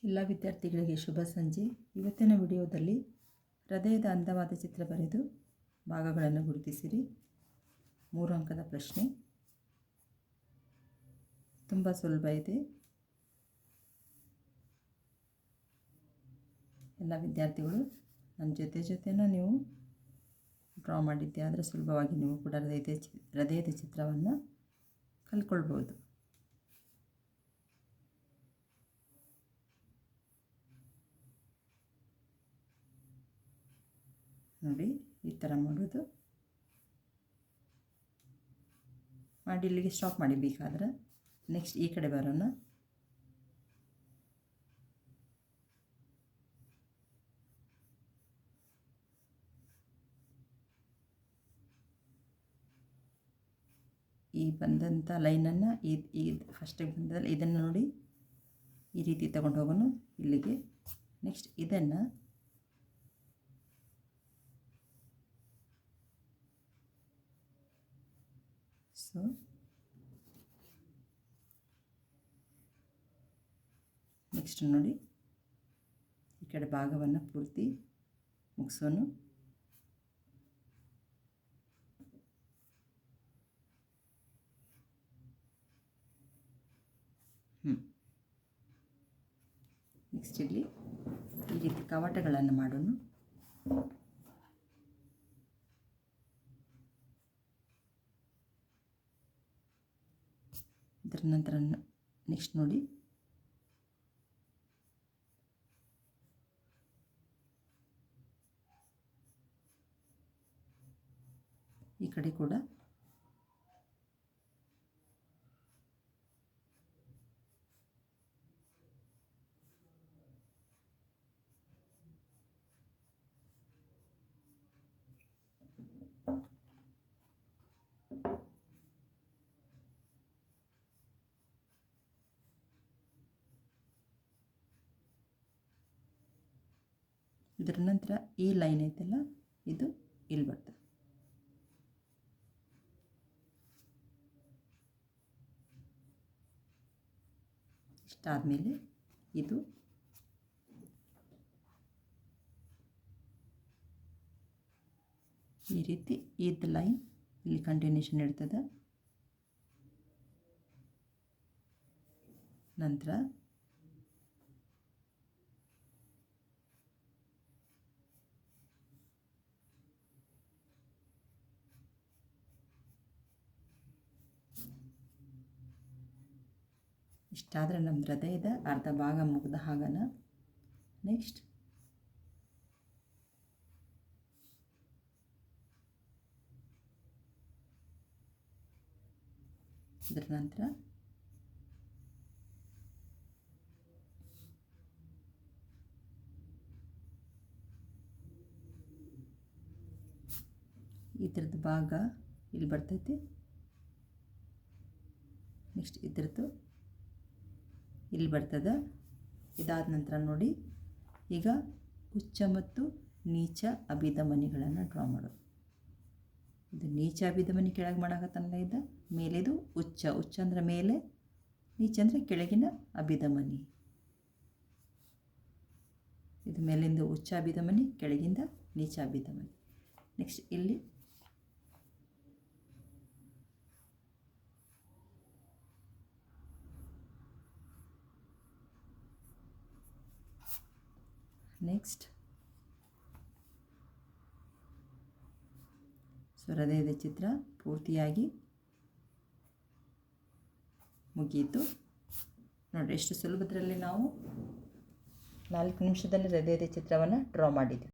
ಎಲ್ಲ ವಿದ್ಯಾರ್ಥಿಗಳಿಗೆ ಶುಭ ಸಂಜೆ. ಇವತ್ತಿನ ವಿಡಿಯೋದಲ್ಲಿ ಹೃದಯದ ಅಂದವಾದ ಚಿತ್ರ ಬರೆದು ಭಾಗಗಳನ್ನು ಗುರುತಿಸಿರಿ. 3 ಅಂಕದ ಪ್ರಶ್ನೆ. ತುಂಬ ಸುಲಭ ಇದೆ. ಎಲ್ಲ ವಿದ್ಯಾರ್ಥಿಗಳು ನನ್ನ ಜೊತೆನೂ ನೀವು ಡ್ರಾ ಮಾಡಿದ್ದೆ ಆದರೆ ಸುಲಭವಾಗಿ ನೀವು ಕೂಡ ಹೃದಯದ ಚಿತ್ರವನ್ನು ಕಲ್ತ್ಕೊಳ್ಬೋದು. ನೋಡಿ, ಈ ಥರ ಮಾಡೋದು. ಮಾಡಿ ಇಲ್ಲಿಗೆ ಸ್ಟಾಪ್ ಮಾಡಿ. ಬೇಕಾದ್ರೆ ನೆಕ್ಸ್ಟ್ ಈ ಕಡೆ ಬರೋಣ. ಈ ಬಂದಂಥ ಲೈನನ್ನು ಈ ಫಸ್ಟಿಗೆ ಬಂದಲ್ಲಿ ಇದನ್ನು ನೋಡಿ ಈ ರೀತಿ ತಗೊಂಡು ಹೋಗೋಣ ಇಲ್ಲಿಗೆ. ನೆಕ್ಸ್ಟ್ ಇದನ್ನು ನೆಕ್ಸ್ಟ್ ನೋಡಿ ಈ ಕಡೆ ಭಾಗವನ್ನು ಪೂರ್ತಿ ಮುಗಿಸೋನು. ನೆಕ್ಸ್ಟ್ ಇಲ್ಲಿ ಈ ರೀತಿ ಕವಾಟಗಳನ್ನು ಮಾಡೋಣ. ಇದರ ನಂತರ ನೆಕ್ಸ್ಟ್ ನೋಡಿ ಈ ಕಡೆ ಕೂಡ ಇದರ ನಂತರ ಈ ಲೈನ್ ಐತಲ್ಲ ಇದು ಇಲ್ಲಿ ಬರ್ತದೆ. ಇಷ್ಟಾದಮೇಲೆ ಇದು ಈ ರೀತಿ ಇದು ಲೈನ್ ಇಲ್ಲಿ ಕಂಟಿನ್ಯೂಷನ್ ಇರ್ತದೆ. ನಂತರ ಇಷ್ಟಾದರೆ ನಮ್ಮ ಹೃದಯದ ಅರ್ಧ ಭಾಗ ಮುಗ್ದ ಹಾಗನ. ನೆಕ್ಸ್ಟ್ ಇದರ ನಂತರ ಇದ್ರದ್ದು ಭಾಗ ಇಲ್ಲಿ ಬರ್ತೈತಿ. ನೆಕ್ಸ್ಟ್ ಇದ್ರದ್ದು ಇಲ್ಲಿ ಬರ್ತದೆ. ಇದಾದ ನಂತರ ನೋಡಿ ಈಗ ಉಚ್ಚ ಮತ್ತು ನೀಚ ಅಭಿಧಮನಿಗಳನ್ನು ಡ್ರಾ ಮಾಡೋದು. ಇದು ನೀಚ ಅಭಿಧಮನಿ ಕೆಳಗೆ ಮಾಡಾಕತ್ತಲ್ಲ, ಇದು ಮೇಲಿದು ಉಚ್ಚ. ಉಚ್ಚ ಅಂದರೆ ಮೇಲೆ, ನೀಚ ಅಂದರೆ ಕೆಳಗಿನ ಅಭಿಧಮನಿ. ಇದು ಮೇಲಿಂದ ಉಚ್ಚ ಅಭಿಧಮನಿ, ಕೆಳಗಿಂದ ನೀಚ ಅಭಿಧಮನಿ. ನೆಕ್ಸ್ಟ್ ಇಲ್ಲಿ ನೆಕ್ಸ್ಟ್ ಹೃದಯದ ಚಿತ್ರ ಪೂರ್ತಿಯಾಗಿ ಮುಗಿಯಿತು. ನೋಡಿ ಎಷ್ಟು ಸುಲಭದಲ್ಲಿ ನಾವು 4 ನಿಮಿಷದಲ್ಲಿ ಹೃದಯದ ಚಿತ್ರವನ್ನು ಡ್ರಾ ಮಾಡಿದ್ವಿ.